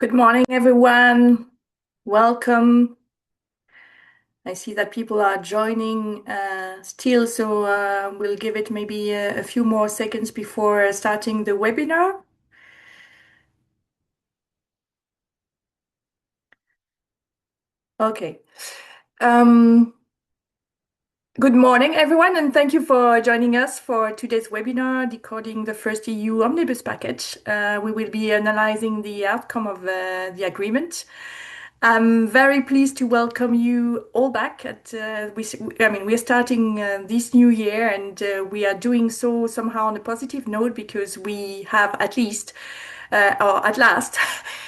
Good morning, everyone. Welcome. I see that people are joining still, so we'll give it maybe a few more seconds before starting the webinar. Okay. Um, Good morning, everyone, and thank you for joining us for today's webinar, Decoding the First EU Omnibus Package. We will be analyzing the outcome of the agreement. I'm very pleased to welcome you all back. We're starting this new year, and we are doing so somehow on a positive note because we have at least, or at last,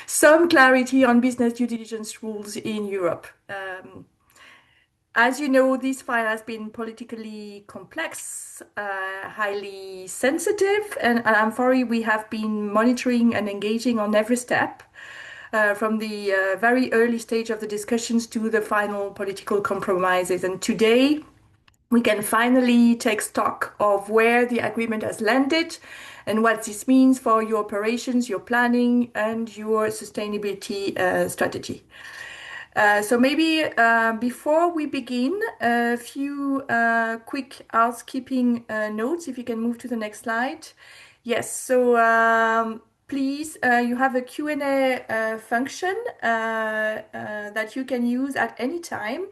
some clarity on business due diligence rules in Europe. As you know, this file has been politically complex, highly sensitive, and I'm sorry we have been monitoring and engaging on every step, from the very early stage of the discussions to the final political compromises. And today, we can finally take stock of where the agreement has landed and what this means for your operations, your planning, and your sustainability strategy. So maybe before we begin, a few quick housekeeping notes, if you can move to the next slide. Yes, so please, you have a Q&A function that you can use at any time.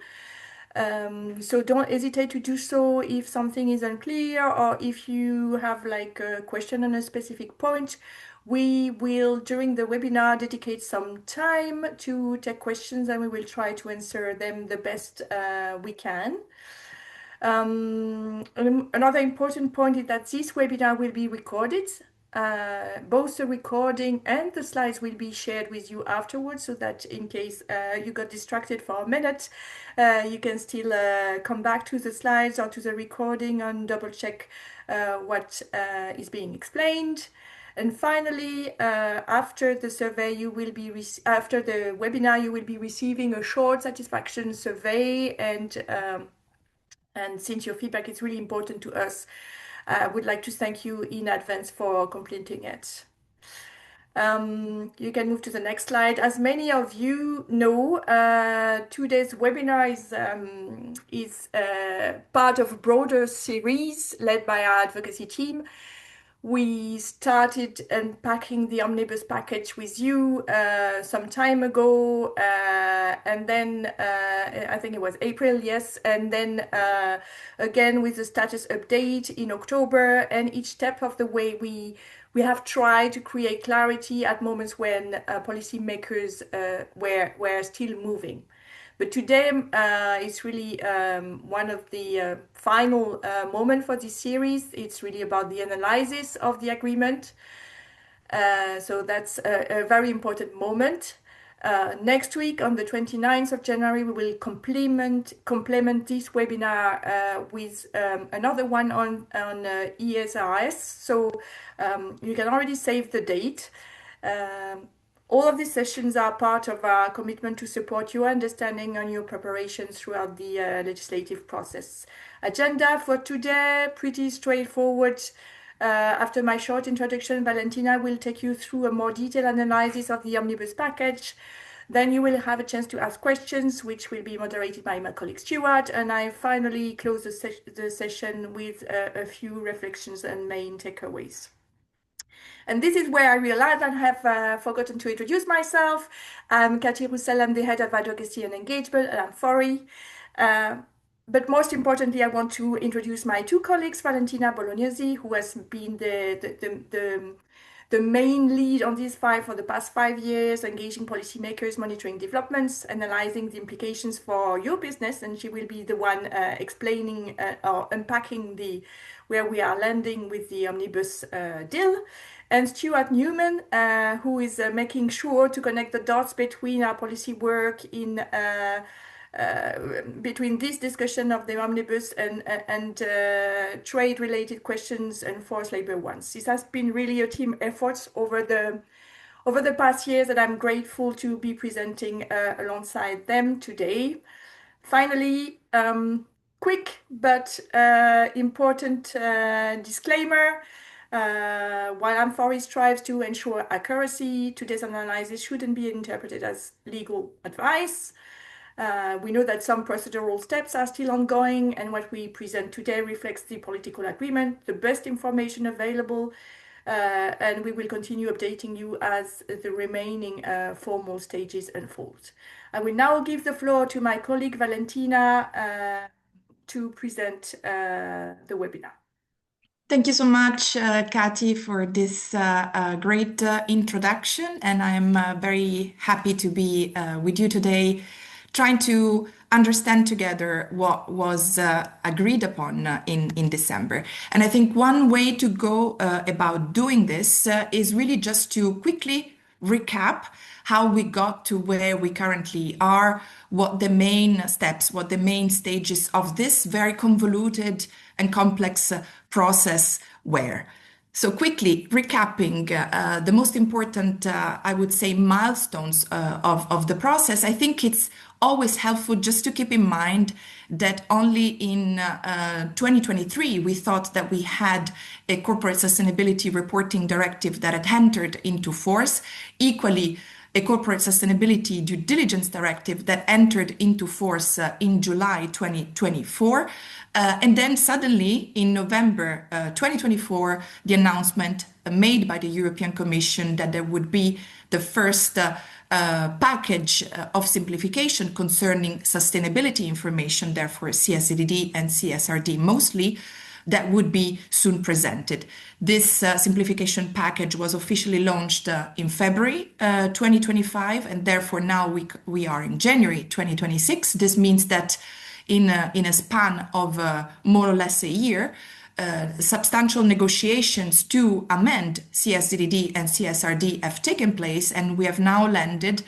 So don't hesitate to do so if something is unclear or if you have like a question on a specific point. We will, during the webinar, dedicate some time to take questions and we will try to answer them the best we can. Another important point is that this webinar will be recorded. Both the recording and the slides will be shared with you afterwards so that in case you got distracted for a minute, you can still come back to the slides or to the recording and double check what is being explained. And finally, after the survey, after the webinar, you will be receiving a short satisfaction survey. And since your feedback is really important to us, I would like to thank you in advance for completing it. You can move to the next slide. As many of you know, today's webinar is part of a broader series led by our advocacy team. We started unpacking the omnibus package with you some time ago, and then I think it was April, yes, and then again with the status update in October. And each step of the way, we have tried to create clarity at moments when policymakers were still moving. But today is really one of the final moments for this series. It's really about the analysis of the agreement. So that's a very important moment. Next week, on the 29th of January, we will complement this webinar with another one on ESRS. So you can already save the date. All of these sessions are part of our commitment to support your understanding and your preparations throughout the legislative process. Agenda for today, pretty straightforward. After my short introduction, Valentina will take you through a more detailed analysis of the omnibus package. Then you will have a chance to ask questions, which will be moderated by my colleague Stuart. And I finally close the session with a few reflections and main takeaways. And this is where I realized I have forgotten to introduce myself. I'm Cathy Roussel, I'm the head of advocacy and engagement at amfori. But most importantly, I want to introduce my two colleagues, Valentina Bolognesi, who has been the main lead on this file for the past 5 years, engaging policymakers, monitoring developments, analyzing the implications for your business, and she will be the one explaining or unpacking where we are landing with the omnibus deal. And Stuart Newman, who is making sure to connect the dots between our policy work between this discussion of the omnibus and trade-related questions and forced labor ones. This has been really a team effort over the past years, and I'm grateful to be presenting alongside them today. Finally, quick but important disclaimer. While amfori strives to ensure accuracy, today's analysis shouldn't be interpreted as legal advice. We know that some procedural steps are still ongoing, and what we present today reflects the political agreement, the best information available, and we will continue updating you as the remaining formal stages unfold. I will now give the floor to my colleague Valentina to present the webinar. Thank you so much, Kati, for this great introduction. And I'm very happy to be with you today, trying to understand together what was agreed upon in December. And I think one way to go about doing this is really just to quickly recap how we got to where we currently are, what the main steps, what the main stages of this very convoluted and complex process were. So quickly recapping the most important, I would say, milestones of the process, I think it's always helpful just to keep in mind that only in 2023 we thought that we had a corporate sustainability reporting directive that had entered into force. Equally, a corporate sustainability due diligence directive that entered into force in July 2024. And then suddenly in November 2024, the announcement made by the European Commission that there would be the first package of simplification concerning sustainability information, therefore CSDD and CSRD mostly, that would be soon presented. This simplification package was officially launched in February 2025, and therefore now we are in January 2026. This means that in a span of more or less a year, substantial negotiations to amend CSDD and CSRD have taken place, and we have now landed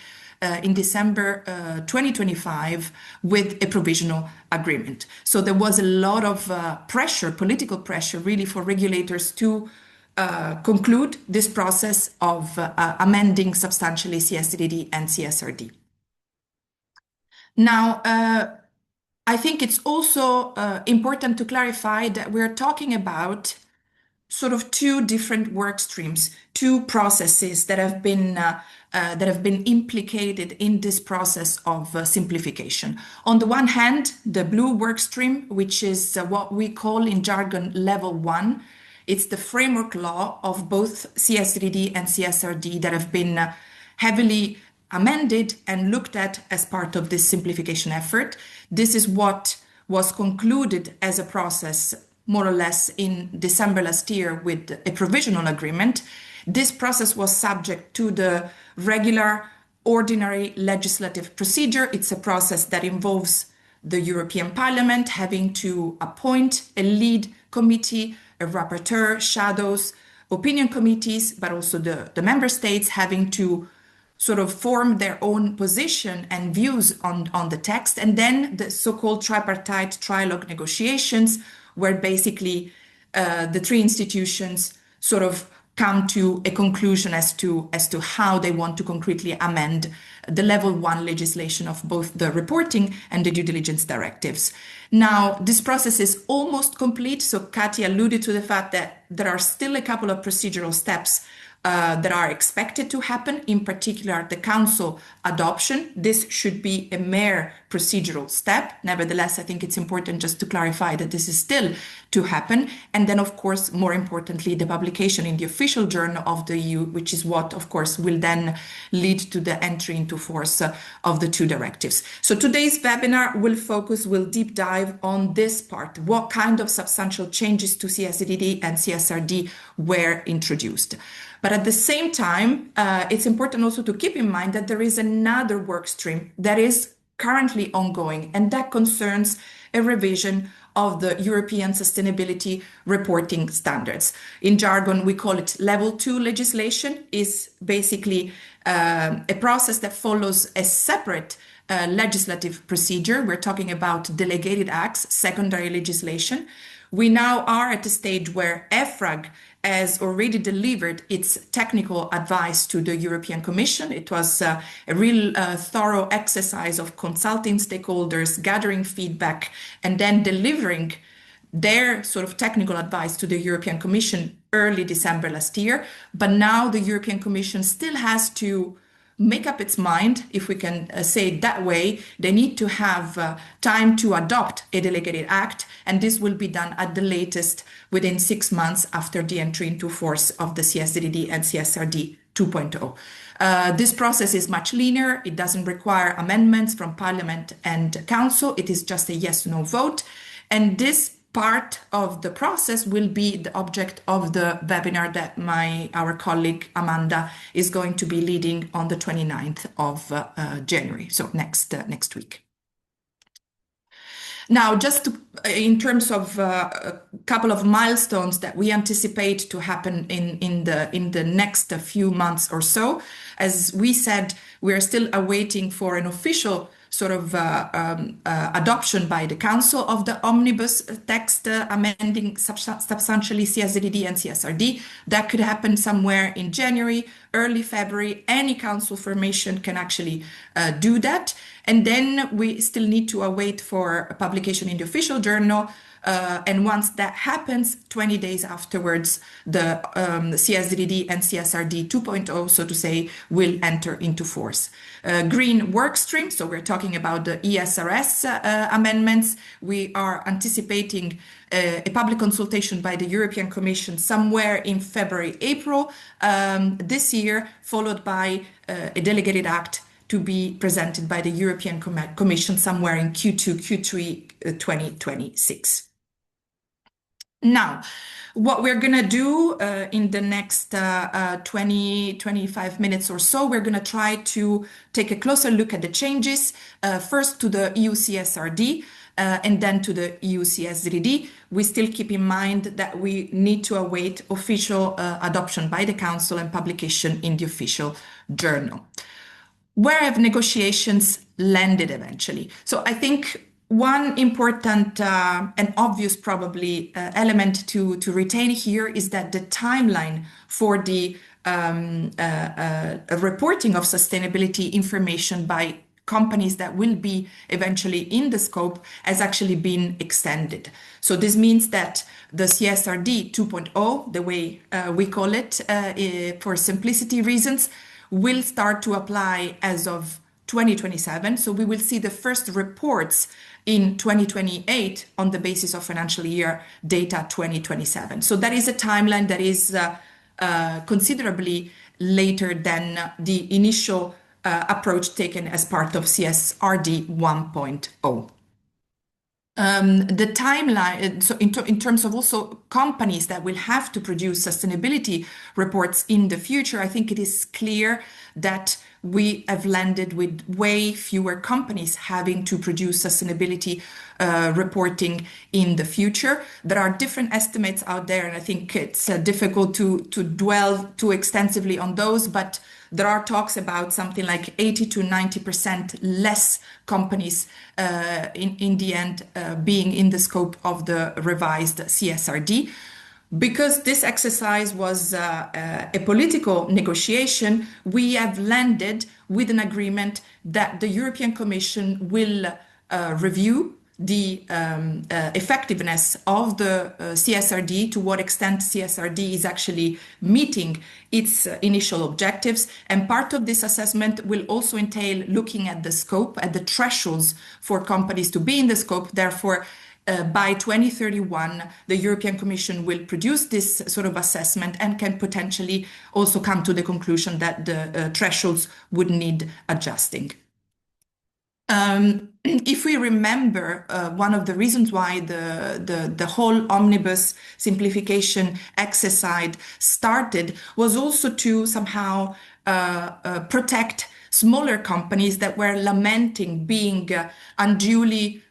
in December 2025 with a provisional agreement. So there was a lot of pressure, political pressure, really for regulators to conclude this process of amending substantially CSDD and CSRD. Now, I think it's also important to clarify that we're talking about sort of two different work streams, two processes that have been implicated in this process of simplification. On the one hand, the blue work stream, which is what we call in jargon level 1. It's the framework law of both CSDD and CSRD that have been heavily amended and looked at as part of this simplification effort. This is what was concluded as a process more or less in December last year with a provisional agreement. This process was subject to the regular, ordinary legislative procedure. It's a process that involves the European Parliament having to appoint a lead committee, a rapporteur, shadows, opinion committees, but also the member states having to sort of form their own position and views on the text, and then the so-called tripartite trilogue negotiations, where basically the three institutions sort of come to a conclusion as to how they want to concretely amend the level 1 legislation of both the reporting and the due diligence directives. Now, this process is almost complete. So Katia alluded to the fact that there are still a couple of procedural steps that are expected to happen, in particular the Council adoption. This should be a mere procedural step. Nevertheless, I think it's important just to clarify that this is still to happen. And then, of course, more importantly, the publication in the official journal of the EU, which is what, of course, will then lead to the entry into force of the two directives. So today's webinar will deep dive on this part. What kind of substantial changes to CSDD and CSRD were introduced? But at the same time, it's important also to keep in mind that there is another work stream that is currently ongoing, and that concerns a revision of the European Sustainability Reporting Standards. In jargon, we call it level 2 legislation. Is basically a process that follows a separate legislative procedure. We're talking about delegated acts, secondary legislation. We now are at the stage where EFRAG has already delivered its technical advice to the European Commission. It was a real thorough exercise of consulting stakeholders, gathering feedback, and then delivering their sort of technical advice to the European Commission early December last year. But now the European Commission still has to make up its mind, if we can say it that way. They need to have time to adopt a delegated act, and this will be done at the latest within 6 months after the entry into force of the CSDD and CSRD 2.0. This process is much leaner. It doesn't require amendments from Parliament and Council. It is just a yes/no vote. And this part of the process will be the object of the webinar that our colleague Amanda is going to be leading on the 29th of January, so next week. Now, just in terms of a couple of milestones that we anticipate to happen in the next few months or so, as we said, we are still awaiting for an official sort of adoption by the Council of the Omnibus text amending substantially CSDD and CSRD. That could happen somewhere in January, early February. Any Council formation can actually do that. And then we still need to await for a publication in the official journal. And once that happens, 20 days afterwards, the CSDD and CSRD 2.0, so to say, will enter into force. Green work stream, so we're talking about the ESRS amendments. We are anticipating a public consultation by the European Commission somewhere in February, April this year, followed by a delegated act to be presented by the European Commission somewhere in Q2, Q3 2026. Now, what we're going to do in the next 20-25 minutes or so, we're going to try to take a closer look at the changes, first to the EU CSRD and then to the EU CSDD. We still keep in mind that we need to await official adoption by the Council and publication in the official journal. Where have negotiations landed eventually? So I think one important and obvious probably element to retain here is that the timeline for the reporting of sustainability information by companies that will be eventually in the scope has actually been extended. So this means that the CSRD 2.0, the way we call it for simplicity reasons, will start to apply as of 2027. So we will see the first reports in 2028 on the basis of financial year data 2027. So that is a timeline that is considerably later than the initial approach taken as part of CSRD 1.0. The timeline, so in terms of also companies that will have to produce sustainability reports in the future, I think it is clear that we have landed with way fewer companies having to produce sustainability reporting in the future. There are different estimates out there, and I think it's difficult to dwell too extensively on those, but there are talks about something like 80 to 90% less companies in the end being in the scope of the revised CSRD. Because this exercise was a political negotiation, we have landed with an agreement that the European Commission will review the effectiveness of the CSRD, to what extent CSRD is actually meeting its initial objectives. And part of this assessment will also entail looking at the scope, at the thresholds for companies to be in the scope. Therefore, by 2031, the European Commission will produce this sort of assessment and can potentially also come to the conclusion that the thresholds would need adjusting. If we remember, one of the reasons why the whole omnibus simplification exercise started was also to somehow protect smaller companies that were lamenting being unduly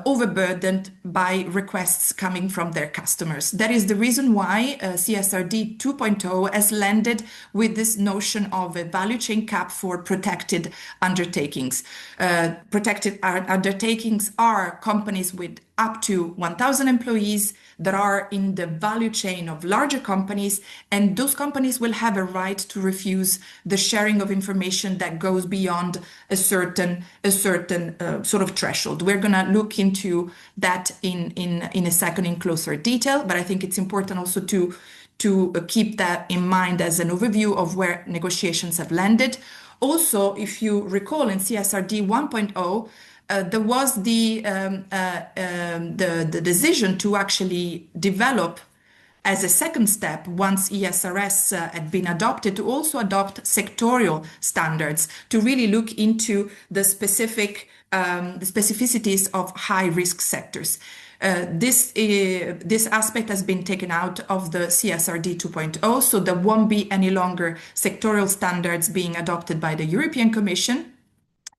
overburdened by requests coming from their customers. That is the reason why CSRD 2.0 has landed with this notion of a value chain cap for protected undertakings. Protected undertakings are companies with up to 1,000 employees that are in the value chain of larger companies, and those companies will have a right to refuse the sharing of information that goes beyond a certain sort of threshold. We're going to look into that in a second in closer detail, but I think it's important also to to keep that in mind as an overview of where negotiations have landed. Also, if you recall in CSRD 1.0, there was the decision to actually develop as a second step, once ESRS had been adopted, to also adopt sectorial standards to really look into the the specificities of high-risk sectors. This aspect has been taken out of the CSRD 2.0, so there won't be any longer sectorial standards being adopted by the European Commission.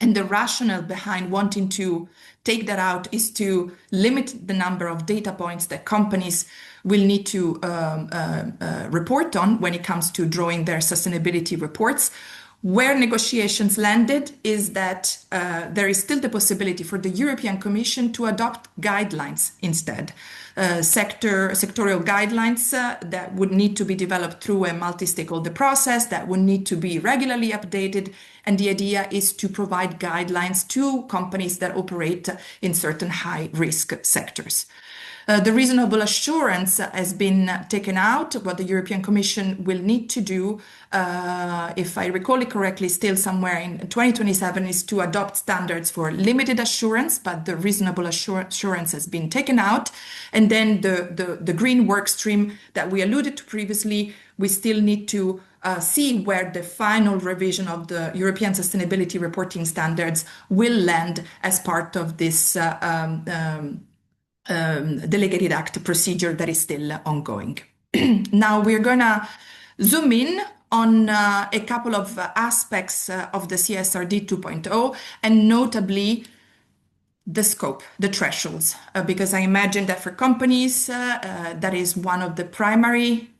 And the rationale behind wanting to take that out is to limit the number of data points that companies will need to report on when it comes to drawing their sustainability reports. Where negotiations landed is that there is still the possibility for the European Commission to adopt guidelines instead, sectorial guidelines that would need to be developed through a multi-stakeholder process, that would need to be regularly updated. And the idea is to provide guidelines to companies that operate in certain high-risk sectors. The reasonable assurance has been taken out. What the European Commission will need to do, if I recall it correctly, still somewhere in 2027, is to adopt standards for limited assurance, but the reasonable assurance has been taken out. And then the green work stream that we alluded to previously, we still need to see where the final revision of the European sustainability reporting standards will land as part of this delegated act procedure that is still ongoing. Now we're gonna zoom in on a couple of aspects of the CSRD 2.0, and notably the scope, the thresholds, because I imagine that for companies, that is one of the primary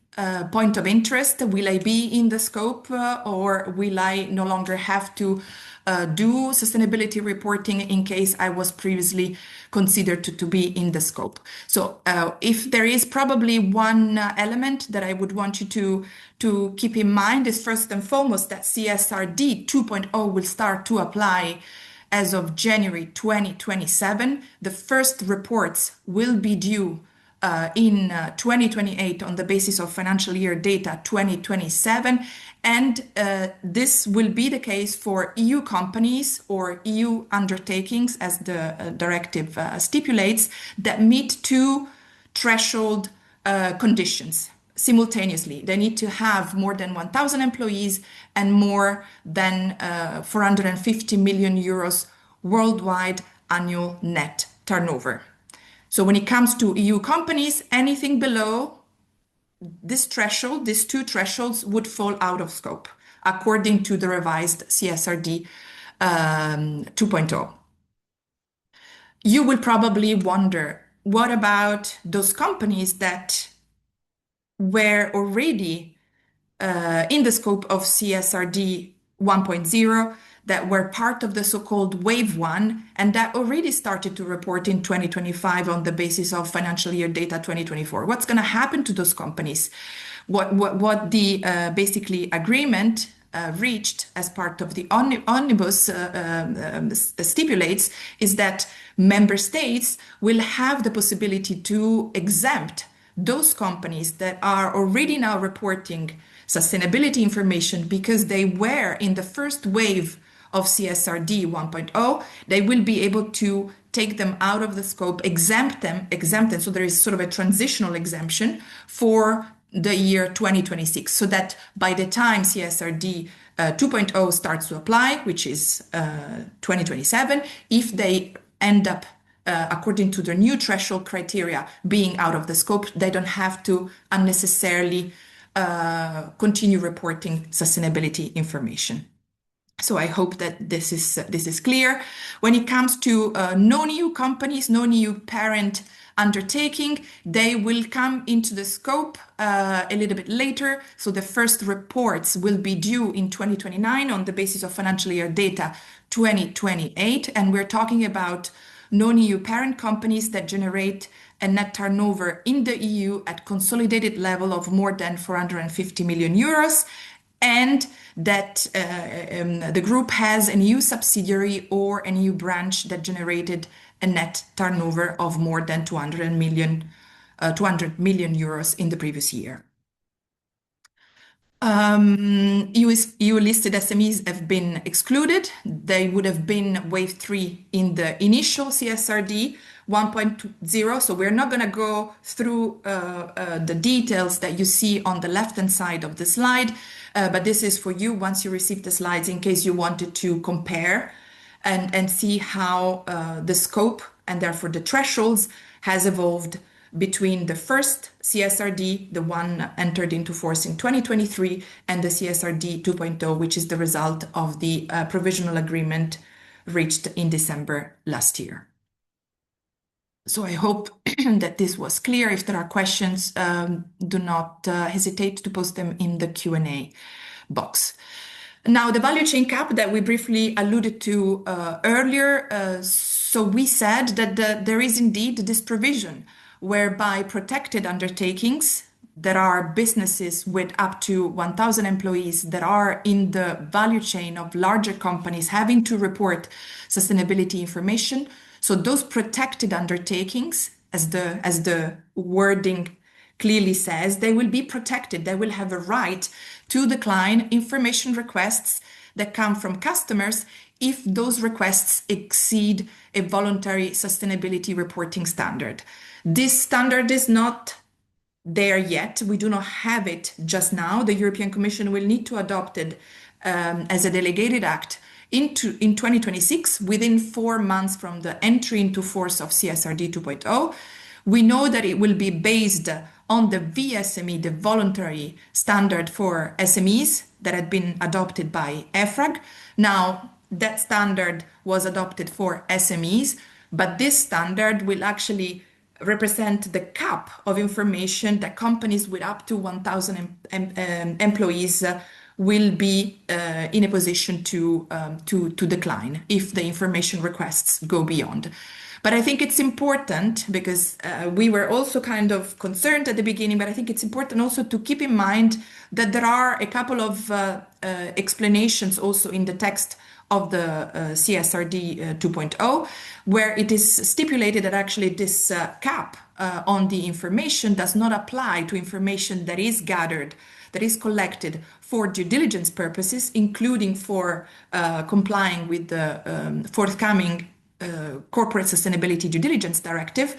point of interest. Will I be in the scope, or will I no longer have to do sustainability reporting in case I was previously considered to be in the scope? So if there is probably one element that I would want you to keep in mind is first and foremost that CSRD 2.0 will start to apply as of January 2027. The first reports will be due in 2028 on the basis of financial year data 2027. And this will be the case for EU companies or EU undertakings, as the directive stipulates, that meet two threshold conditions simultaneously. They need to have more than 1,000 employees and more than 450 million euros worldwide annual net turnover. So when it comes to EU companies, anything below this threshold, these two thresholds, would fall out of scope, according to the revised CSRD 2.0. You will probably wonder, what about those companies that were already in the scope of CSRD 1.0, that were part of the so-called Wave 1, and that already started to report in 2025 on the basis of financial year data 2024. What's going to happen to those companies? What the basically agreement reached as part of the Omnibus stipulates is that member states will have the possibility to exempt those companies that are already now reporting sustainability information because they were in the first wave of CSRD 1.0. They will be able to take them out of the scope, exempt them. So there is sort of a transitional exemption for the year 2026, so that by the time CSRD 2.0 starts to apply, which is 2027, if they end up according to the new threshold criteria being out of the scope, they don't have to unnecessarily continue reporting sustainability information. So I hope that this is clear. When it comes to non-EU companies, non-EU parent undertaking, they will come into the scope a little bit later. So the first reports will be due in 2029 on the basis of financial year data 2028. And we're talking about non-EU parent companies that generate a net turnover in the EU at consolidated level of more than 450 million euros, and that the group has an EU subsidiary or an EU branch that generated a net turnover of more than 200 million euros in the previous year. EU listed SMEs have been excluded. They would have been wave 3 in the initial CSRD 1.0. So we're not going to go through the details that you see on the left-hand side of the slide, but this is for you once you receive the slides in case you wanted to compare and see how the scope and therefore the thresholds has evolved between the first CSRD, the one entered into force in 2023, and the CSRD 2.0, which is the result of the provisional agreement reached in December last year. So I hope that this was clear. If there are questions, do not hesitate to post them in the Q&A box. Now, the value chain cap that we briefly alluded to earlier, so we said that there is indeed this provision whereby protected undertakings that are businesses with up to 1,000 employees that are in the value chain of larger companies having to report sustainability information. So those protected undertakings, as the wording clearly says, they will be protected. They will have a right to decline information requests that come from customers if those requests exceed a voluntary sustainability reporting standard. This standard is not there yet. We do not have it just now. The European Commission will need to adopt it as a delegated act in 2026, within 4 months from the entry into force of CSRD 2.0. We know that it will be based on the VSME, the voluntary standard for SMEs that had been adopted by EFRAG. Now, that standard was adopted for SMEs, but this standard will actually represent the cap of information that companies with up to 1,000 employees will be in a position to decline if the information requests go beyond. But I think it's important because we were also kind of concerned at the beginning, but I think it's important also to keep in mind that there are a couple of explanations also in the text of the CSRD 2.0, where it is stipulated that actually this cap on the information does not apply to information that is gathered, that is collected for due diligence purposes, including for complying with the forthcoming Corporate Sustainability Due Diligence Directive.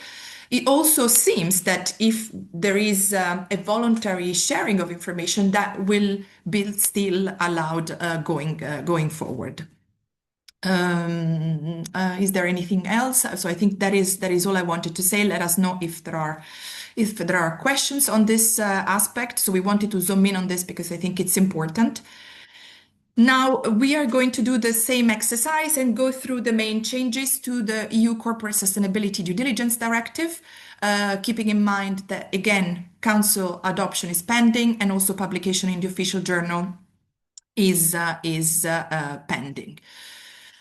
It also seems that if there is a voluntary sharing of information, that will be still allowed going forward. Is there anything else? So I think that is all I wanted to say. Let us know if there are questions on this aspect. So we wanted to zoom in on this because I think it's important. Now we are going to do the same exercise and go through the main changes to the EU Corporate Sustainability Due Diligence Directive, keeping in mind that, again, Council adoption is pending and also publication in the official journal is pending.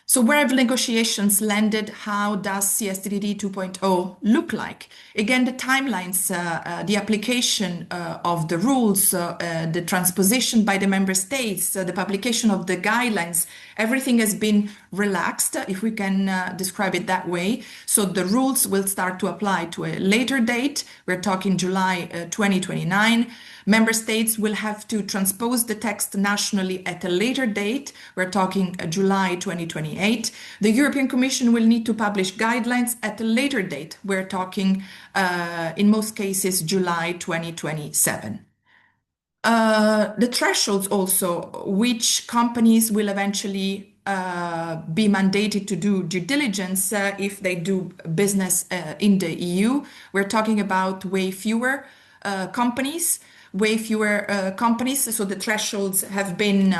So where have negotiations landed? How does CSDD 2.0 look like? Again, the timelines, the application of the rules, the transposition by the member states, the publication of the guidelines, everything has been relaxed, if we can describe it that way. So the rules will start to apply to a later date. We're talking July 2029. Member states will have to transpose the text nationally at a later date. We're talking July 2028. The European Commission will need to publish guidelines at a later date. We're talking, in most cases, July 2027. The thresholds also, which companies will eventually be mandated to do due diligence if they do business in the EU. We're talking about way fewer companies. So the thresholds have been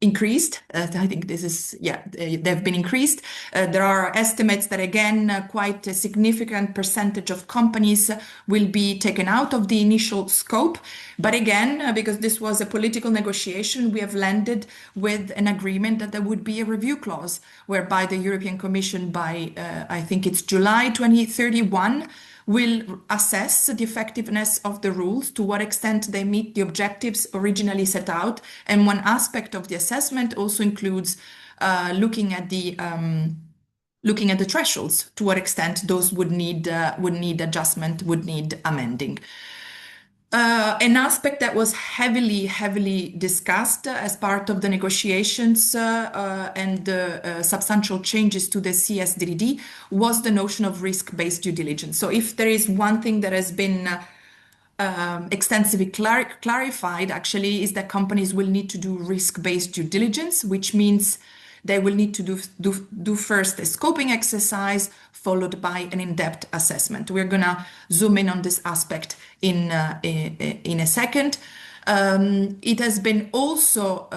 increased. I think this is, they've been increased. There are estimates that, again, quite a significant percentage of companies will be taken out of the initial scope. But again, because this was a political negotiation, we have landed with an agreement that there would be a review clause whereby the European Commission by, I think it's July 2031, will assess the effectiveness of the rules, to what extent they meet the objectives originally set out. And one aspect of the assessment also includes looking at the thresholds, to what extent those would need adjustment, would need amending. An aspect that was heavily discussed as part of the negotiations and the substantial changes to the CSDD was the notion of risk-based due diligence. So if there is one thing that has been extensively clarified, actually, is that companies will need to do risk-based due diligence, which means they will need to do first a scoping exercise, followed by an in-depth assessment. We're going to zoom in on this aspect in a second. It has been also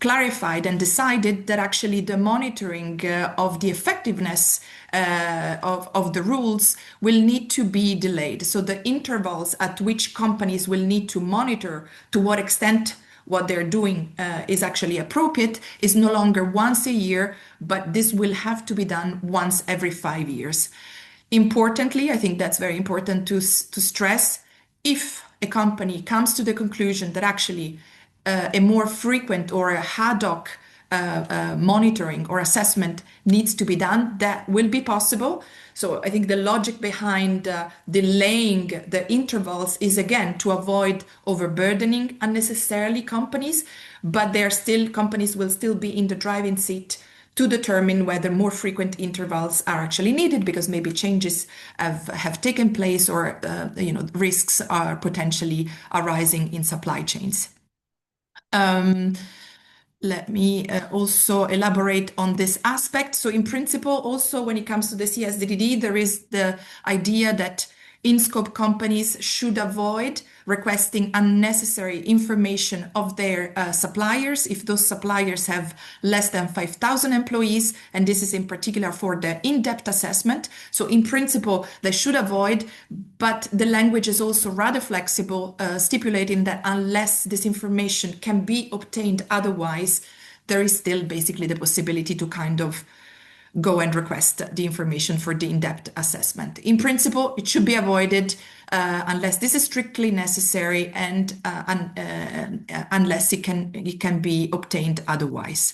clarified and decided that actually the monitoring of the effectiveness of the rules will need to be delayed. So the intervals at which companies will need to monitor to what extent what they're doing is actually appropriate is no longer once a year, but this will have to be done once every 5 years. Importantly, I think that's very important to stress, if a company comes to the conclusion that actually a more frequent or a ad hoc monitoring or assessment needs to be done, that will be possible. So I think the logic behind delaying the intervals is, again, to avoid overburdening unnecessarily companies, but companies will still be in the driving seat to determine whether more frequent intervals are actually needed, because maybe changes have taken place, or risks are potentially arising in supply chains. Let me also elaborate on this aspect. So in principle, also when it comes to the CSDDD, there is the idea that in-scope companies should avoid requesting unnecessary information of their suppliers if those suppliers have less than 5,000 employees, and this is in particular for the in-depth assessment. So in principle, they should avoid, but the language is also rather flexible, stipulating that unless this information can be obtained otherwise, there is still basically the possibility to kind of go and request the information for the in-depth assessment. In principle, it should be avoided unless this is strictly necessary and unless it can be obtained otherwise.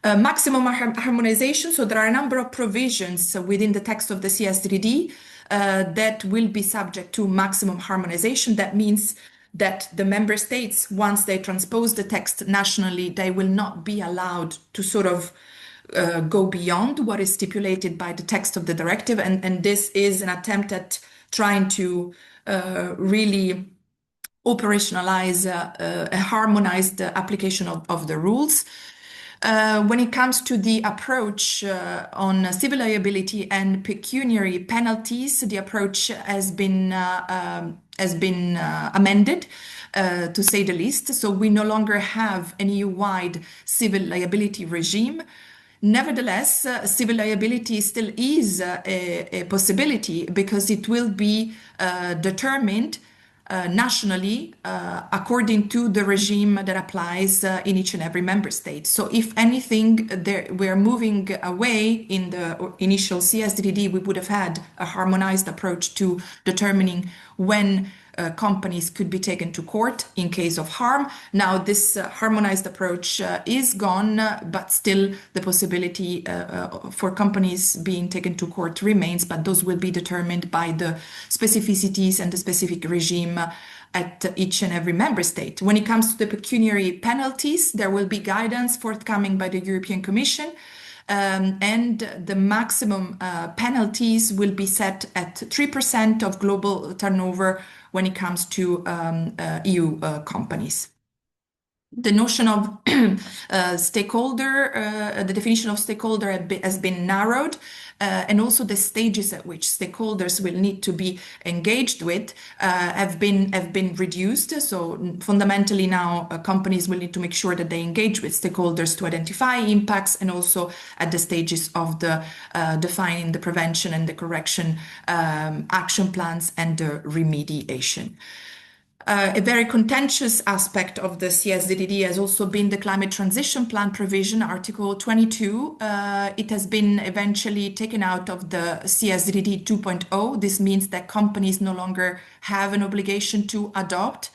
Maximum harmonization. So there are a number of provisions within the text of the CSDD that will be subject to maximum harmonization. That means that the member states, once they transpose the text nationally, they will not be allowed to sort of go beyond what is stipulated by the text of the directive. And this is an attempt at trying to really operationalize a harmonized application of the rules. When it comes to the approach on civil liability and pecuniary penalties, the approach has been amended, to say the least. So we no longer have an EU-wide civil liability regime. Nevertheless, civil liability still is a possibility, because it will be determined nationally according to the regime that applies in each and every member state. So if anything, we're moving away. In the initial CSDD, we would have had a harmonized approach to determining when companies could be taken to court in case of harm. Now this harmonized approach is gone, but still the possibility for companies being taken to court remains, but those will be determined by the specificities and the specific regime at each and every member state. When it comes to the pecuniary penalties, there will be guidance forthcoming by the European Commission. And the maximum penalties will be set at 3% of global turnover when it comes to EU companies. The notion of stakeholder, the definition of stakeholder has been narrowed, and also the stages at which stakeholders will need to be engaged with have been reduced. So fundamentally now companies will need to make sure that they engage with stakeholders to identify impacts, and also at the stages of the defining the prevention and the correction action plans and the remediation. A very contentious aspect of the CSDDD has also been the climate transition plan provision, Article 22. It has been eventually taken out of the CSDDD 2.0. This means that companies no longer have an obligation to adopt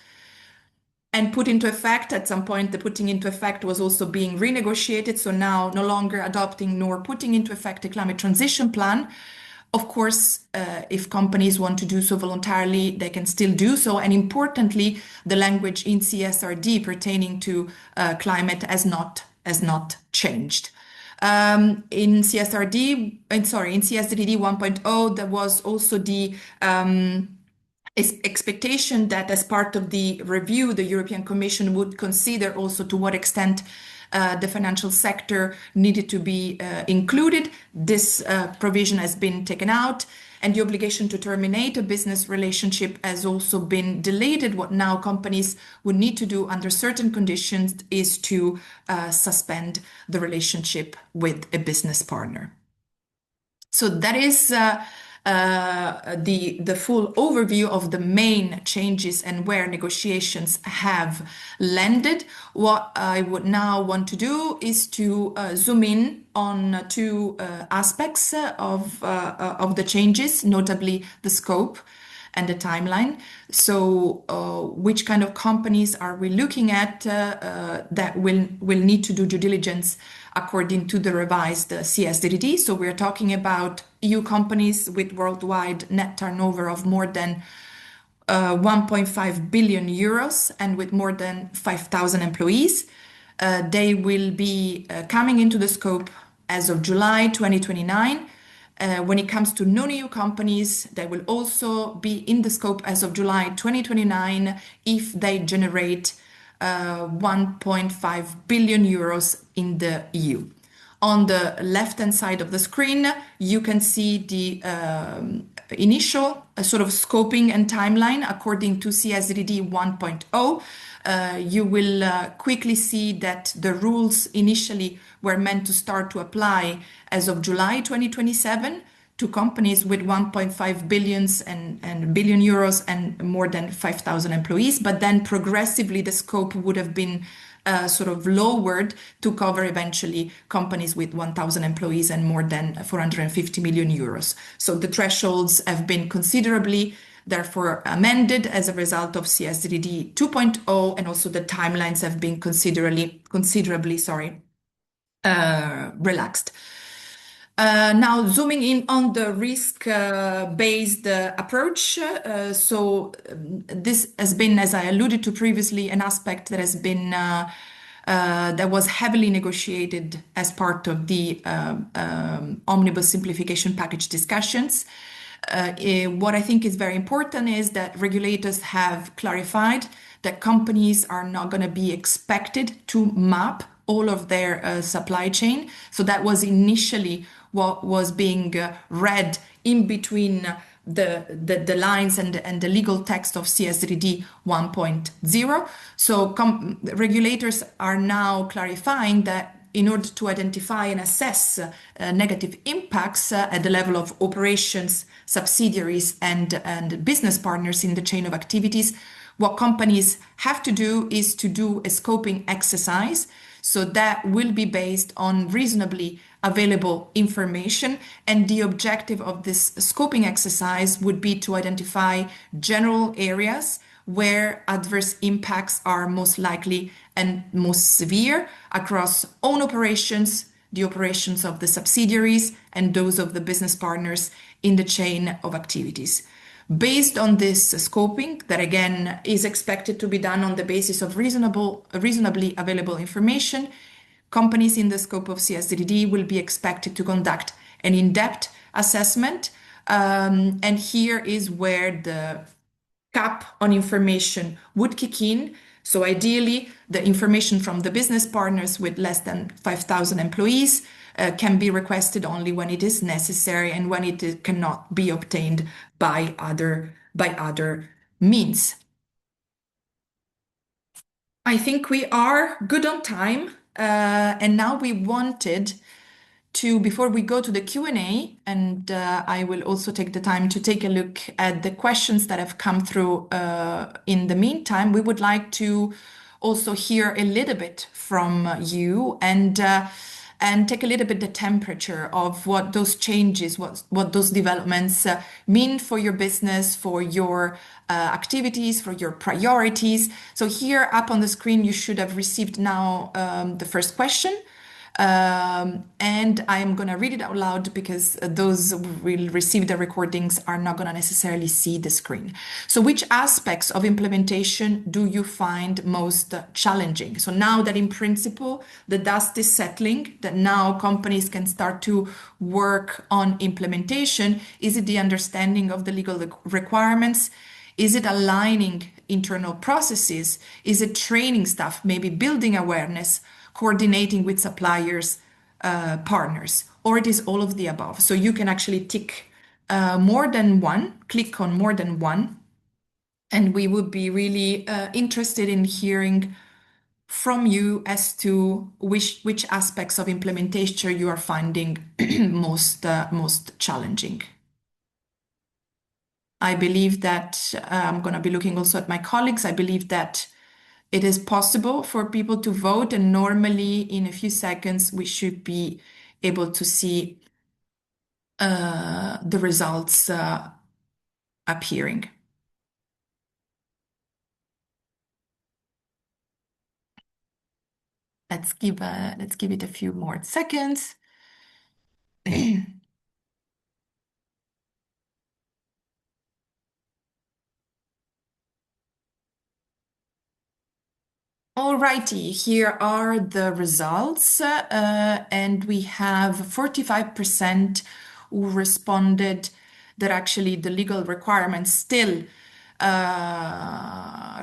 and put into effect. At some point, the putting into effect was also being renegotiated. So now no longer adopting nor putting into effect a climate transition plan. Of course, if companies want to do so voluntarily, they can still do so. And importantly, the language in CSRD pertaining to climate has not changed. In CSRD 1.0, there was also the expectation that as part of the review, the European Commission would consider also to what extent the financial sector needed to be included. This provision has been taken out, and the obligation to terminate a business relationship has also been deleted. What now companies would need to do under certain conditions is to suspend the relationship with a business partner. So that is the full overview of the main changes and where negotiations have landed. What I would now want to do is to zoom in on two aspects of the changes, notably the scope and the timeline. So which kind of companies are we looking at that will need to do due diligence according to the revised CSDDD? So we're talking about EU companies with worldwide net turnover of more than 1.5 billion euros and with more than 5,000 employees. They will be coming into the scope as of July 2029. When it comes to non-EU companies, they will also be in the scope as of July 2029 if they generate 1.5 billion euros in the EU. On the left-hand side of the screen, you can see the initial sort of scoping and timeline according to CSDD 1.0. You will quickly see that the rules initially were meant to start to apply as of July 2027 to companies with 1.5 billion euros and more than 5,000 employees. But then progressively the scope would have been sort of lowered to cover eventually companies with 1,000 employees and more than 450 million euros. So the thresholds have been considerably therefore amended as a result of CSDD 2.0, and also the timelines have been considerably relaxed. Now zooming in on the risk-based approach. This has been, as I alluded to previously, an aspect that has been that was heavily negotiated as part of the Omnibus Simplification Package discussions. What I think is very important is that regulators have clarified that companies are not going to be expected to map all of their supply chain. So that was initially what was being read in between the lines and the legal text of CSDD 1.0. So regulators are now clarifying that in order to identify and assess negative impacts at the level of operations, subsidiaries, and business partners in the chain of activities, what companies have to do is to do a scoping exercise. So that will be based on reasonably available information. And the objective of this scoping exercise would be to identify general areas where adverse impacts are most likely and most severe across own operations, the operations of the subsidiaries, and those of the business partners in the chain of activities. Based on this scoping, that again is expected to be done on the basis of reasonably available information, companies in the scope of CSDD will be expected to conduct an in-depth assessment. And here is where the cap on information would kick in. So ideally, the information from the business partners with less than 5,000 employees can be requested only when it is necessary and when it cannot be obtained by other means. I think we are good on time. And now we wanted to, before we go to the Q&A, and I will also take the time to take a look at the questions that have come through in the meantime, we would like to also hear a little bit from you and take a little bit the temperature of what those changes, what those developments mean for your business, for your activities, for your priorities. So here up on the screen, you should have received now the first question. And I'm going to read it out loud because those who will receive the recordings are not going to necessarily see the screen. So, which aspects of implementation do you find most challenging? So, now that in principle the dust is settling, that now companies can start to work on implementation, is it the understanding of the legal requirements? Is it aligning internal processes? Is it training staff, maybe building awareness, coordinating with suppliers, partners, or it is all of the above? So you can actually tick more than one, click on more than one, and we would be really interested in hearing from you as to which aspects of implementation you are finding most challenging. I believe that I'm going to be looking also at my colleagues. I believe that it is possible for people to vote, and normally in a few seconds we should be able to see the results appearing. Let's give it a few more seconds. Alrighty, here are the results, and we have 45% who responded that actually the legal requirements still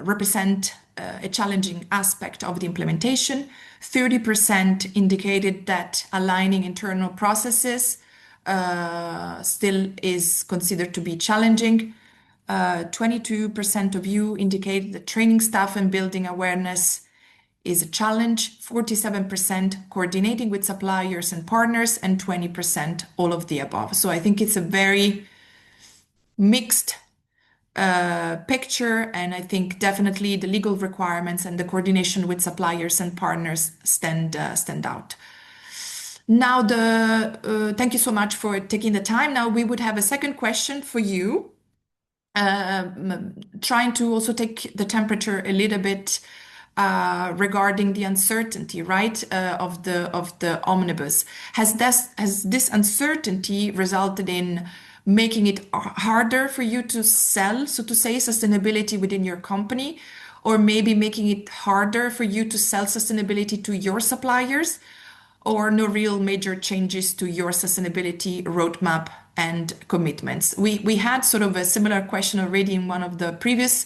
represent a challenging aspect of the implementation. 30% indicated that aligning internal processes still is considered to be challenging. 22% of you indicated that training staff and building awareness is a challenge, 47% coordinating with suppliers and partners, and 20% all of the above. So I think it's a very mixed picture, and I think definitely the legal requirements and the coordination with suppliers and partners stand out. Now, thank you so much for taking the time. Now we would have a second question for you, trying to also take the temperature a little bit regarding the uncertainty, right, of the omnibus. Has this uncertainty resulted in making it harder for you to sell, so to say, sustainability within your company, or maybe making it harder for you to sell sustainability to your suppliers, or no real major changes to your sustainability roadmap and commitments? We had sort of a similar question already in one of the previous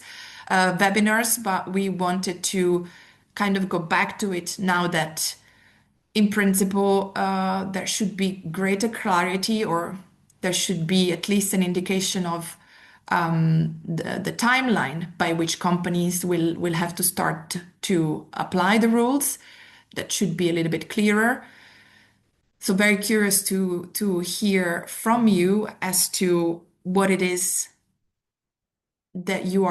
webinars, but we wanted to kind of go back to it now that in principle there should be greater clarity, or there should be at least an indication of the timeline by which companies will have to start to apply the rules. That should be a little bit clearer. So very curious to hear from you as to what it is that you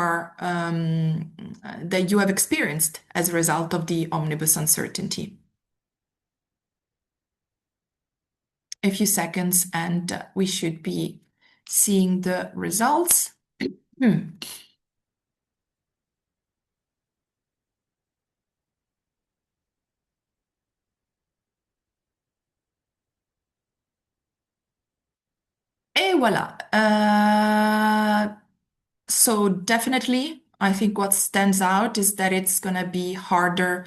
have experienced as a result of the omnibus uncertainty. A few seconds, and we should be seeing the results. Et voilà. So definitely, I think what stands out is that it's going to be harder,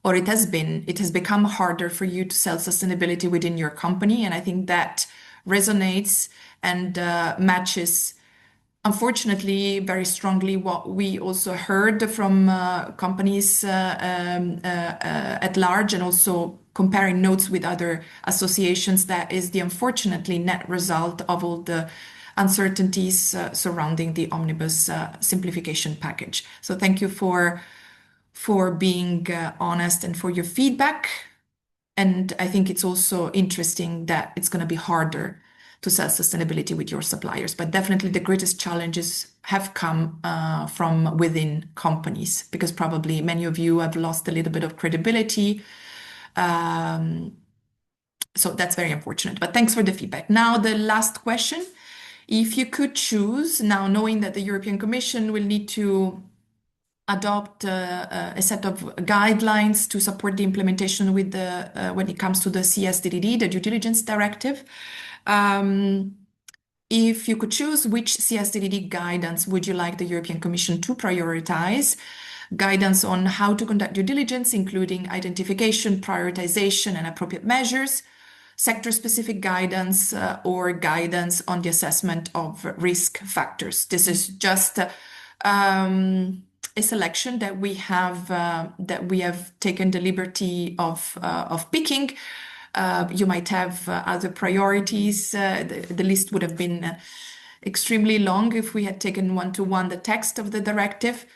or it has become harder for you to sell sustainability within your company. And I think that resonates and matches, unfortunately, very strongly what we also heard from companies at large, and also comparing notes with other associations. That is the unfortunately net result of all the uncertainties surrounding the omnibus simplification package. So thank you for being honest and for your feedback. And I think it's also interesting that it's going to be harder to sell sustainability with your suppliers. But definitely the greatest challenges have come from within companies, because probably many of you have lost a little bit of credibility. So that's very unfortunate. But thanks for the feedback. Now, the last question. If you could choose, now knowing that the European Commission will need to adopt a set of guidelines to support the implementation with when it comes to the CSDDD, the Due Diligence Directive. If you could choose, which CSDDD guidance would you like the European Commission to prioritize? Guidance on how to conduct due diligence, including identification, prioritization, and appropriate measures, sector-specific guidance, or guidance on the assessment of risk factors. This is just a selection that we have taken the liberty of picking. You might have other priorities. The list would have been extremely long if we had taken one-to-one the text of the directive.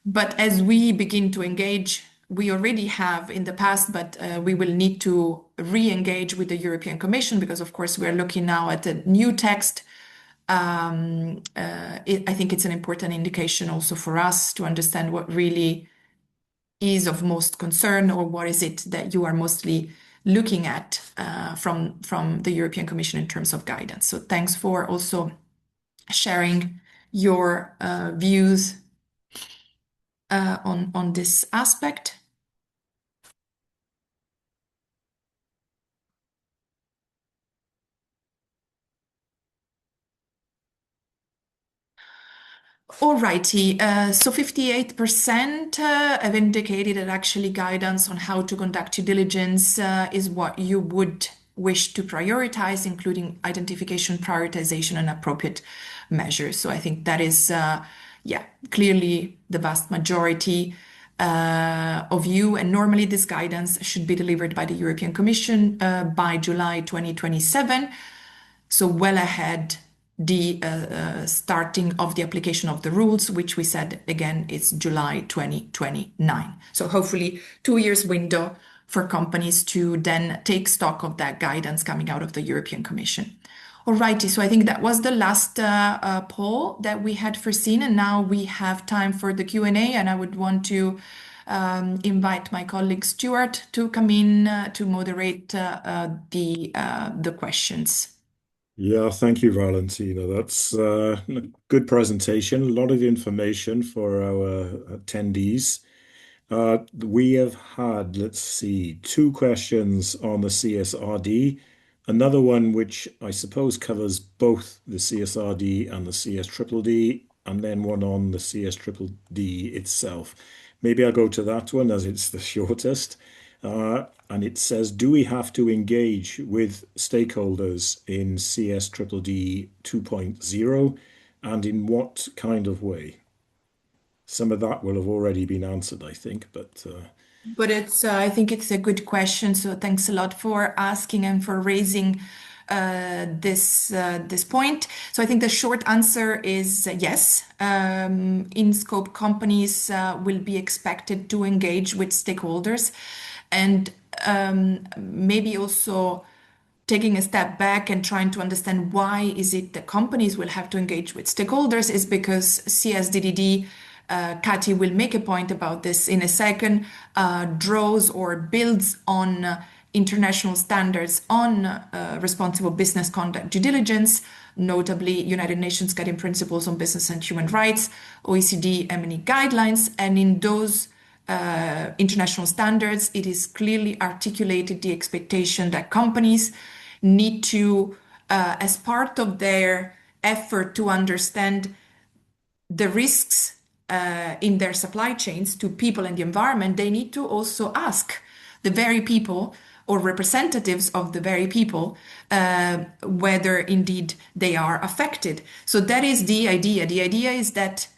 But as we begin to engage, we already have in the past, but we will need to re-engage with the European Commission because, of course, we're looking now at a new text. I think it's an important indication also for us to understand what really is of most concern, or what is it that you are mostly looking at from the European Commission in terms of guidance. So thanks for also sharing your views on this aspect. Alrighty, so 58% have indicated that actually guidance on how to conduct due diligence is what you would wish to prioritize, including identification, prioritization, and appropriate measures. So I think that is, clearly the vast majority of you. And normally this guidance should be delivered by the European Commission by July 2027. So well ahead the starting of the application of the rules, which we said again is July 2029. So hopefully 2 years window for companies to then take stock of that guidance coming out of the European Commission. Alrighty, so I think that was the last poll that we had foreseen, and now we have time for the Q&A, and I would want to invite my colleague Stuart to come in to moderate the questions. Yeah, thank you, Valentina. That's a good presentation, a lot of information for our attendees. We have had, let's see, 2 questions on the CSRD, another one which I suppose covers both the CSRD and the CSDDD, and then one on the CSDDD itself. Maybe I'll go to that one as it's the shortest. And it says, do we have to engage with stakeholders in CSDDD 2.0, and in what kind of way? Some of that will have already been answered, I think, but it's I think it's a good question. So thanks a lot for asking and for raising this point. So I think the short answer is yes. In scope, companies will be expected to engage with stakeholders, and maybe also taking a step back and trying to understand why is it that companies will have to engage with stakeholders is because CSDDD, Kati will make a point about this in a second, draws or builds on international standards on responsible business conduct due diligence, notably United Nations Guiding Principles on Business and Human Rights, OECD M&E guidelines, and in those international standards, it is clearly articulated the expectation that companies need to, as part of their effort to understand the risks in their supply chains to people and the environment, they need to also ask the very people or representatives of the very people whether indeed they are affected. So that is the idea. The idea is that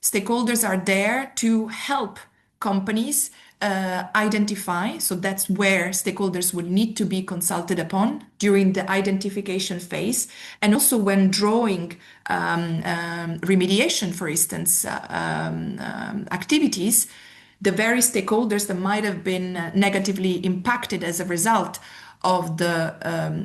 stakeholders are there to help companies identify. So that's where stakeholders will need to be consulted upon during the identification phase, and also when drawing remediation, for instance, activities. The very stakeholders that might have been negatively impacted as a result of the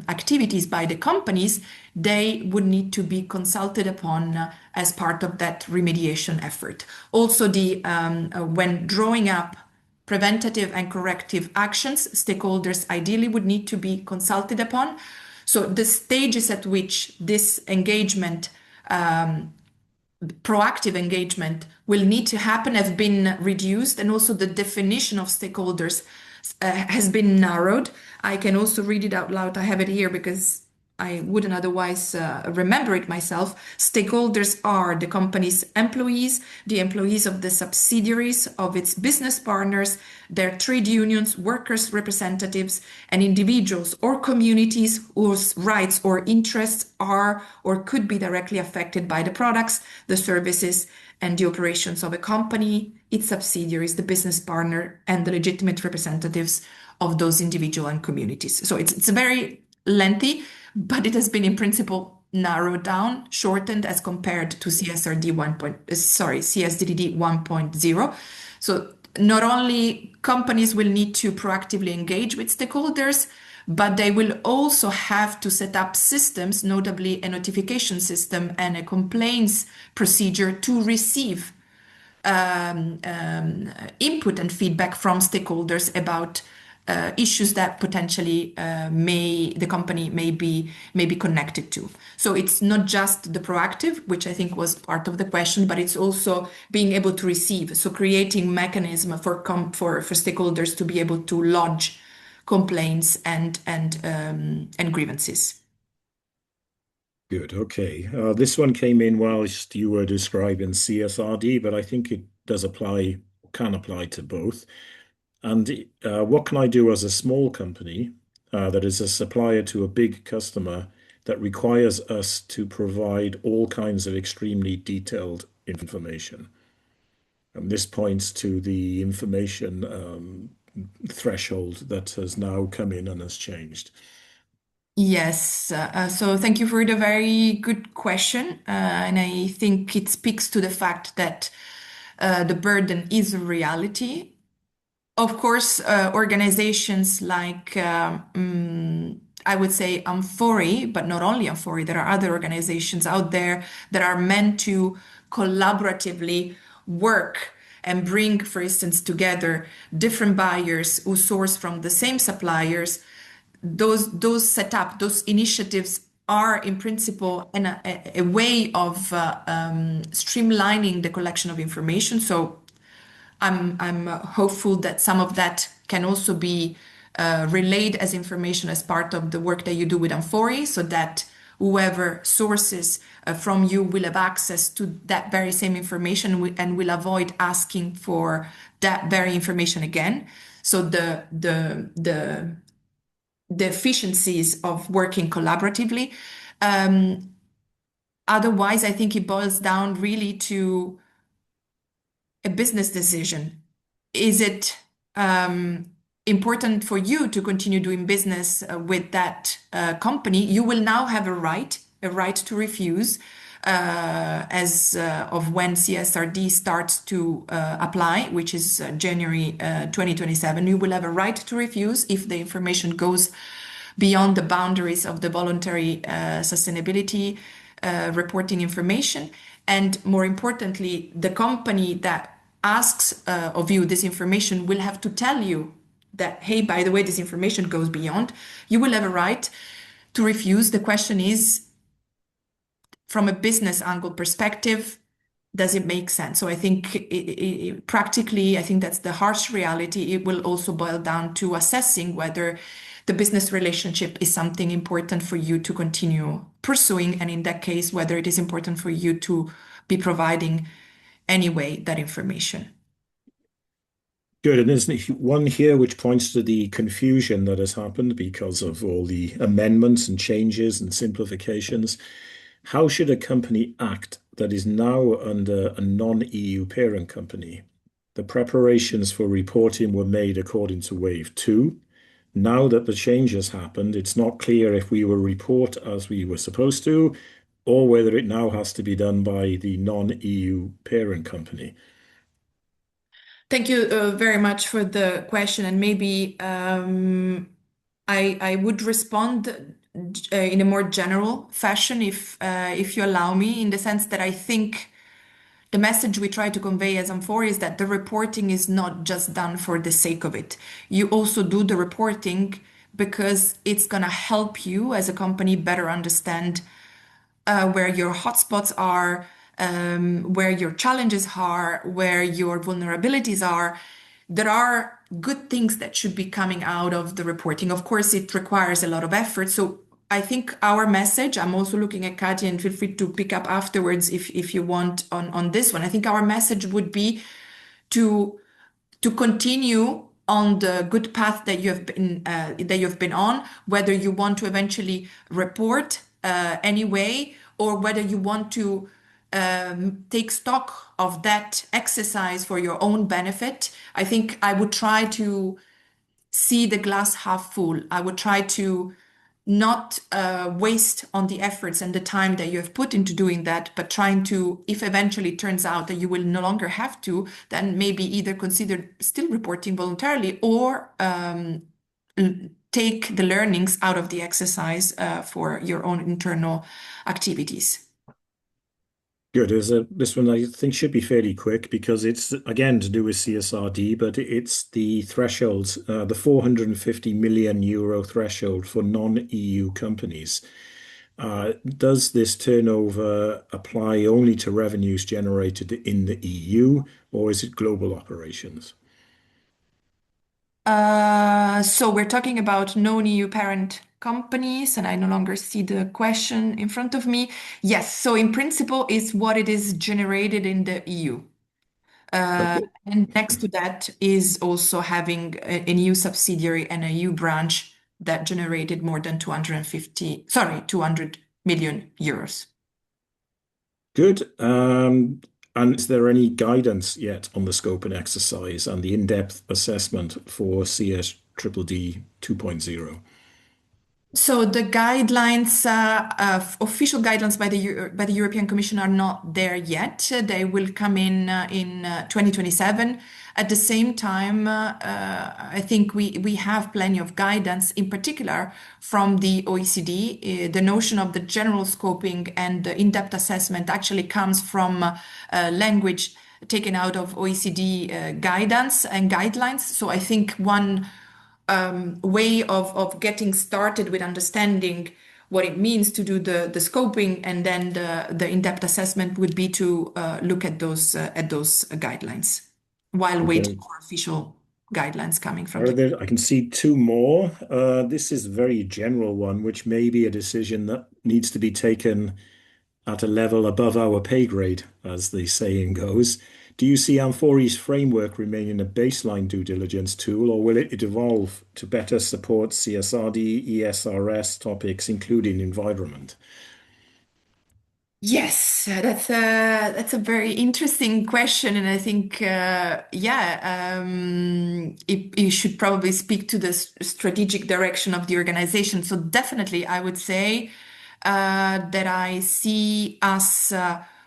activities by the companies, they would need to be consulted upon as part of that remediation effort. Also, when drawing up preventative and corrective actions, stakeholders ideally would need to be consulted upon. So the stages at which this engagement proactive engagement will need to happen have been reduced, and also the definition of stakeholders has been narrowed. I can also read it out loud. I have it here because I wouldn't otherwise remember it myself. Stakeholders are the company's employees, the employees of the subsidiaries of its business partners, their trade unions, workers' representatives, and individuals or communities whose rights or interests are or could be directly affected by the products, the services, and the operations of a company, its subsidiaries, the business partner, and the legitimate representatives of those individual and communities. So it's very lengthy, but it has been in principle narrowed down, shortened as compared to CSDDD 1.0. So not only companies will need to proactively engage with stakeholders, but they will also have to set up systems, notably a notification system and a complaints procedure to receive input and feedback from stakeholders about issues that potentially the company may be connected to. So it's not just the proactive, which I think was part of the question, but it's also being able to receive. So creating mechanism for stakeholders to be able to lodge complaints and grievances. Good. Okay. This one came in whilst you were describing CSRD, but I think it does apply, can apply to both. And what can I do as a small company that is a supplier to a big customer that requires us to provide all kinds of extremely detailed information? And this points to the information threshold that has now come in and has changed. Yes, so thank you for the very good question. And I think it speaks to the fact that the burden is a reality. Of course, organizations like I would say amfori, but not only amfori, there are other organizations out there that are meant to collaboratively work and bring, for instance, together different buyers who source from the same suppliers. Those setup, those initiatives are in principle a way of streamlining the collection of information. So I'm hopeful that some of that can also be relayed as information as part of the work that you do with amfori, so that whoever sources from you will have access to that very same information and will avoid asking for that very information again. So the efficiencies of working collaboratively. Otherwise, I think it boils down really to a business decision. Is it important for you to continue doing business with that company? You will now have a right to refuse as of when CSRD starts to apply, which is January 2027. You will have a right to refuse if the information goes beyond the boundaries of the voluntary sustainability reporting information. And more importantly, the company that asks of you this information will have to tell you that, hey, by the way, this information goes beyond. You will have a right to refuse. The question is, from a business angle perspective, does it make sense? So I think practically, I think that's the harsh reality. It will also boil down to assessing whether the business relationship is something important for you to continue pursuing, and in that case, whether it is important for you to be providing anyway that information. Good. And there's one here which points to the confusion that has happened because of all the amendments and changes and simplifications. How should a company act that is now under a non-EU parent company? The preparations for reporting were made according to Wave 2. Now that the change has happened, it's not clear if we will report as we were supposed to, or whether it now has to be done by the non-EU parent company. Thank you very much for the question. And maybe I would respond in a more general fashion, if you allow me, in the sense that I think the message we try to convey as amfori is that the reporting is not just done for the sake of it. You also do the reporting because it's going to help you as a company better understand where your hotspots are, where your challenges are, where your vulnerabilities are. There are good things that should be coming out of the reporting. Of course, it requires a lot of effort. So I think our message, I'm also looking at Katia, and feel free to pick up afterwards if you want on this one. I think our message would be to continue on the good path that you've been on, whether you want to eventually report anyway, or whether you want to take stock of that exercise for your own benefit. I think I would try to see the glass half full. I would try to not waste on the efforts and the time that you have put into doing that, but trying to, if eventually it turns out that you will no longer have to, then maybe either consider still reporting voluntarily or take the learnings out of the exercise for your own internal activities. Good. This one I think should be fairly quick because it's again to do with CSRD, but it's the thresholds, the 450 million euro threshold for non-EU companies. Does this turnover apply only to revenues generated in the EU, or is it global operations? So we're talking about non-EU parent companies, and I no longer see the question in front of me. Yes, so in principle, is what it is generated in the EU. Okay. And next to that is also having an EU subsidiary and a EU branch that generated more than 200 million euros. Good. And is there any guidance yet on the scope and exercise and the in-depth assessment for CSDDD 2.0? So the guidelines, official guidelines by the European Commission are not there yet. They will come in 2027. At the same time, I think we have plenty of guidance, in particular from the OECD. The notion of the general scoping and the in-depth assessment actually comes from language taken out of OECD guidance and guidelines. So I think one way of getting started with understanding what it means to do the scoping and then the in-depth assessment would be to look at those guidelines while waiting Okay. for official guidelines coming from Are the. there, I can see two more. This is a very general one, which may be a decision that needs to be taken at a level above our pay grade, as the saying goes. Do you see amfori's framework remaining a baseline due diligence tool, or will it evolve to better support CSRD, ESRS topics, including environment? Yes, that's a very interesting question, and I think it should probably speak to the strategic direction of the organization. So definitely, I would say that I see us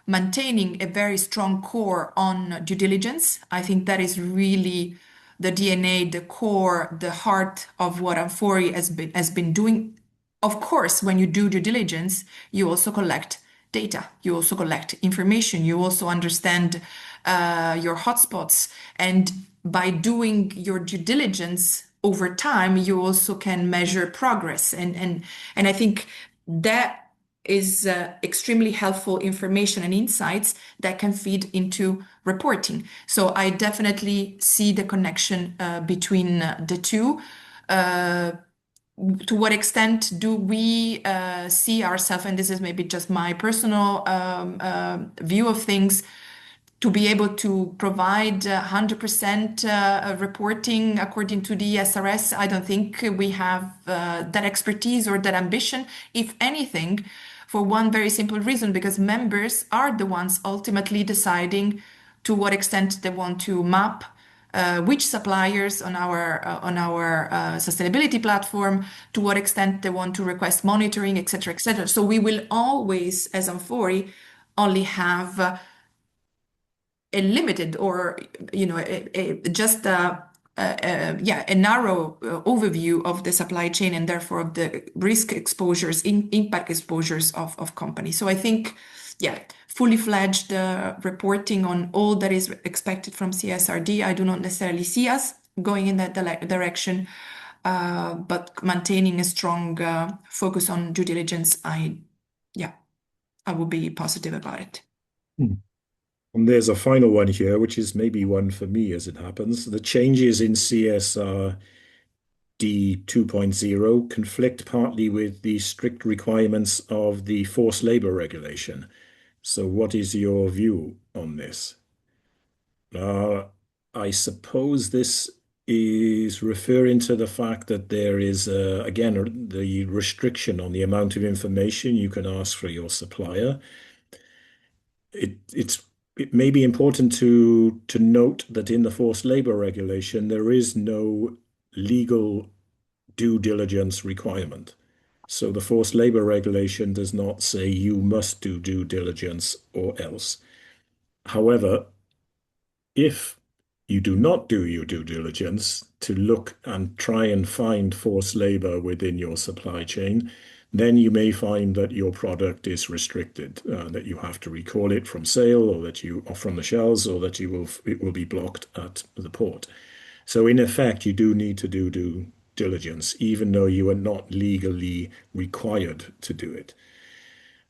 maintaining a very strong core on due diligence. I think that is really the DNA, the core, the heart of what Amfori has been doing. Of course, when you do due diligence, you also collect data, you also collect information, you also understand your hotspots. And by doing your due diligence over time, you also can measure progress. And I think that is extremely helpful information and insights that can feed into reporting. So I definitely see the connection between the two. To what extent do we see ourselves, and this is maybe just my personal view of things, to be able to provide 100% reporting according to the SRS? I don't think we have that expertise or that ambition. If anything, for one very simple reason, because members are the ones ultimately deciding to what extent they want to map which suppliers on our sustainability platform, to what extent they want to request monitoring, et cetera, et cetera. So we will always, as Amfori, only have a limited or just a narrow overview of the supply chain and therefore of the risk exposures, impact exposures of companies. So I think, fully fledged reporting on all that is expected from CSRD. I do not necessarily see us going in that direction, but maintaining a strong focus on due diligence, I will be positive about it. Hmm. And there's a final one here, which is maybe one for me as it happens. The changes in CSRD 2.0 conflict partly with the strict requirements of the forced labor regulation. So, what is your view on this? Uh, I suppose this is referring to the fact that there is, again, the restriction on the amount of information you can ask for your supplier. It's it may be important to note that in the forced labor regulation, there is no legal due diligence requirement. So the forced labor regulation does not say you must do due diligence or else. However, if you do not do your due diligence to look and try and find forced labor within your supply chain, then you may find that your product is restricted, that you have to recall it from sale, or from the shelves, or that it will be blocked at the port. So in effect, you do need to do due diligence, even though you are not legally required to do it.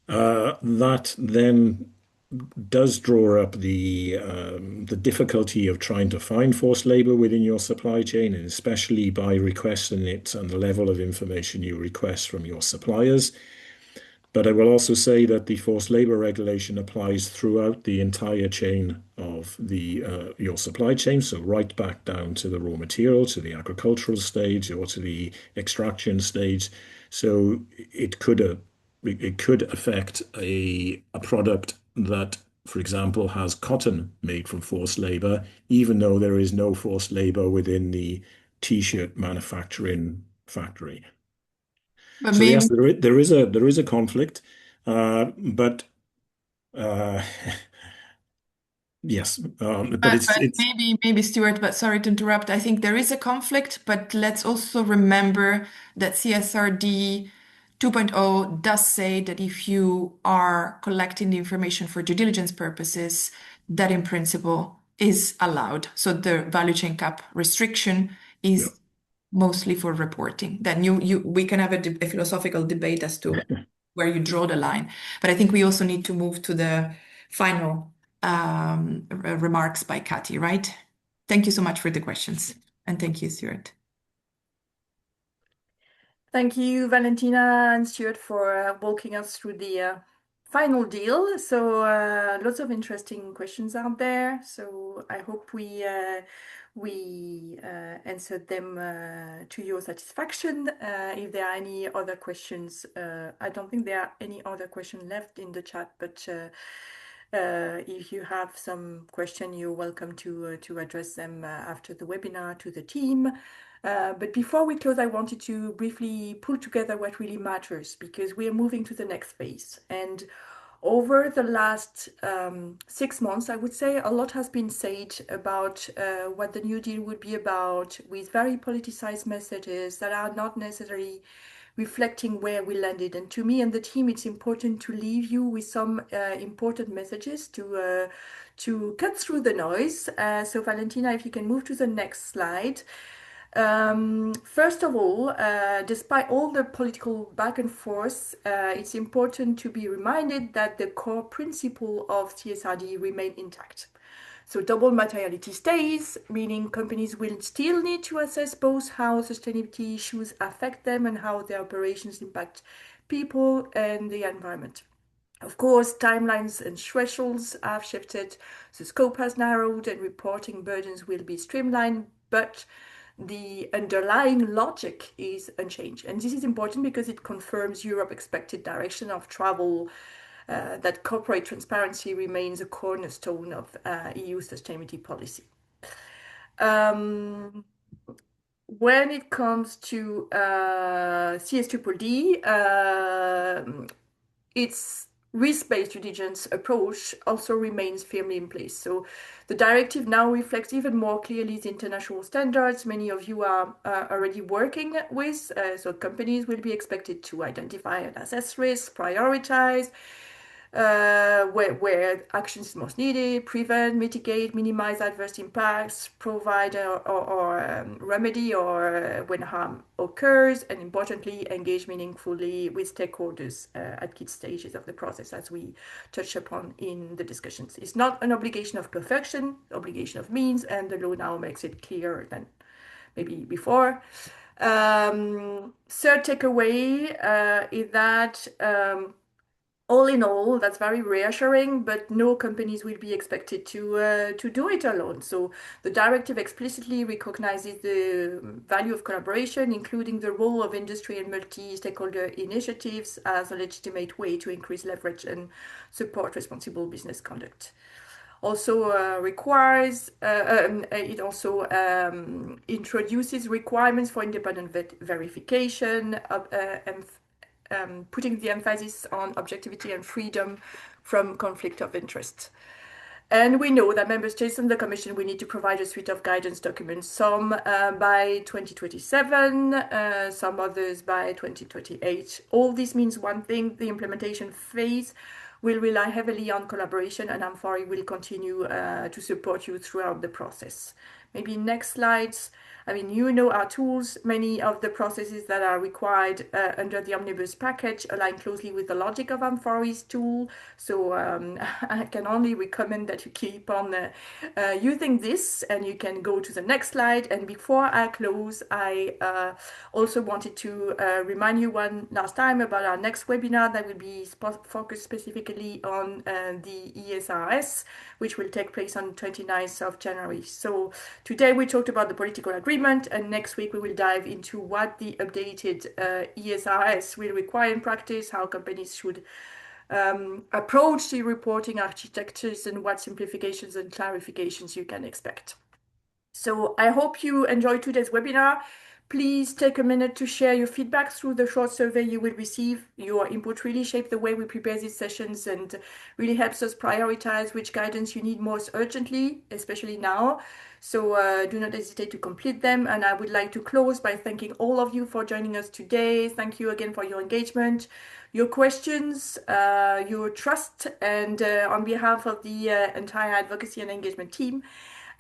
That then does draw up the difficulty of trying to find forced labor within your supply chain, and especially by requesting it and the level of information you request from your suppliers. But I will also say that the forced labor regulation applies throughout the entire chain of your supply chain, so right back down to the raw material, to the agricultural stage, or to the extraction stage. So it could affect a product that, for example, has cotton made from forced labor, even though there is no forced labor within the t-shirt manufacturing factory. But So yes, maybe, there is a conflict, but uh, yes, but it's maybe Stuart, but sorry to interrupt. I think there is a conflict, but let's also remember that CSRD 2.0 does say that if you are collecting the information for due diligence purposes, that in principle is allowed. So the value chain cap restriction yeah. is mostly for reporting. Then we can have a philosophical debate as to where you draw the line. But I think we also need to move to the final remarks by Kathy, right? Thank you so much for the questions. And thank you, Stuart. Thank you, Valentina and Stuart, for walking us through the final deal. So lots of interesting questions out there. So I hope we answered them to your satisfaction. If there are any other questions, I don't think there are any other questions left in the chat, but if you have some question, you're welcome to address them after the webinar to the team. But before we close, I wanted to briefly pull together what really matters, because we are moving to the next phase. And over the last 6 months, I would say a lot has been said about what the New Deal would be about, with very politicized messages that are not necessarily reflecting where we landed. And to me and the team, it's important to leave you with some important messages to cut through the noise. So Valentina, if you can move to the next slide. First of all, despite all the political back and forth, it's important to be reminded that the core principle of CSRD remain intact. So double materiality stays, meaning companies will still need to assess both how sustainability issues affect them and how their operations impact people and the environment. Of course, timelines and thresholds have shifted, the scope has narrowed, and reporting burdens will be streamlined, but the underlying logic is unchanged. And this is important because it confirms Europe's expected direction of travel, that corporate transparency remains a cornerstone of EU sustainability policy. When it comes to CS-Triple-D, its risk-based due diligence approach also remains firmly in place. So the directive now reflects even more clearly the international standards many of you are already working with. So companies will be expected to identify and assess risks, prioritize, where action is most needed, prevent, mitigate, minimize adverse impacts, provide or remedy or when harm occurs, and importantly, engage meaningfully with stakeholders at key stages of the process, as we touched upon in the discussions. It's not an obligation of perfection, obligation of means, and the law now makes it clearer than maybe before. Third takeaway is that all in all, that's very reassuring, but no companies will be expected to do it alone. So the directive explicitly recognizes the value of collaboration, including the role of industry and multi-stakeholder initiatives as a legitimate way to increase leverage and support responsible business conduct. Also it also introduces requirements for independent verification, putting the emphasis on objectivity and freedom from conflict of interest. And we know that member states and the Commission will need to provide a suite of guidance documents, some by 2027, some others by 2028. All this means one thing: the implementation phase will rely heavily on collaboration, and amfori will continue to support you throughout the process. Maybe next slides. I mean, you know our tools. Many of the processes that are required under the Omnibus package align closely with the logic of amfori's tool. So I can only recommend that you keep on using this, and you can go to the next slide. And before I close, I also wanted to remind you one last time about our next webinar that will be focused specifically on the ESRS, which will take place on 29th of January. So today we talked about the political agreement, and next week we will dive into what the updated ESRS will require in practice, how companies should approach the reporting architectures, and what simplifications and clarifications you can expect. So I hope you enjoyed today's webinar. Please take a minute to share your feedback through the short survey you will receive. Your input really shapes the way we prepare these sessions and really helps us prioritize which guidance you need most urgently, especially now. So do not hesitate to complete them. And I would like to close by thanking all of you for joining us today. Thank you again for your engagement, your questions, your trust, and on behalf of the entire advocacy and engagement team,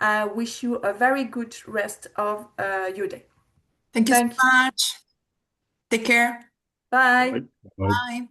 I wish you a very good rest of your day. Thank you so Thank you. much. Take care. Bye. Bye. Bye. Bye.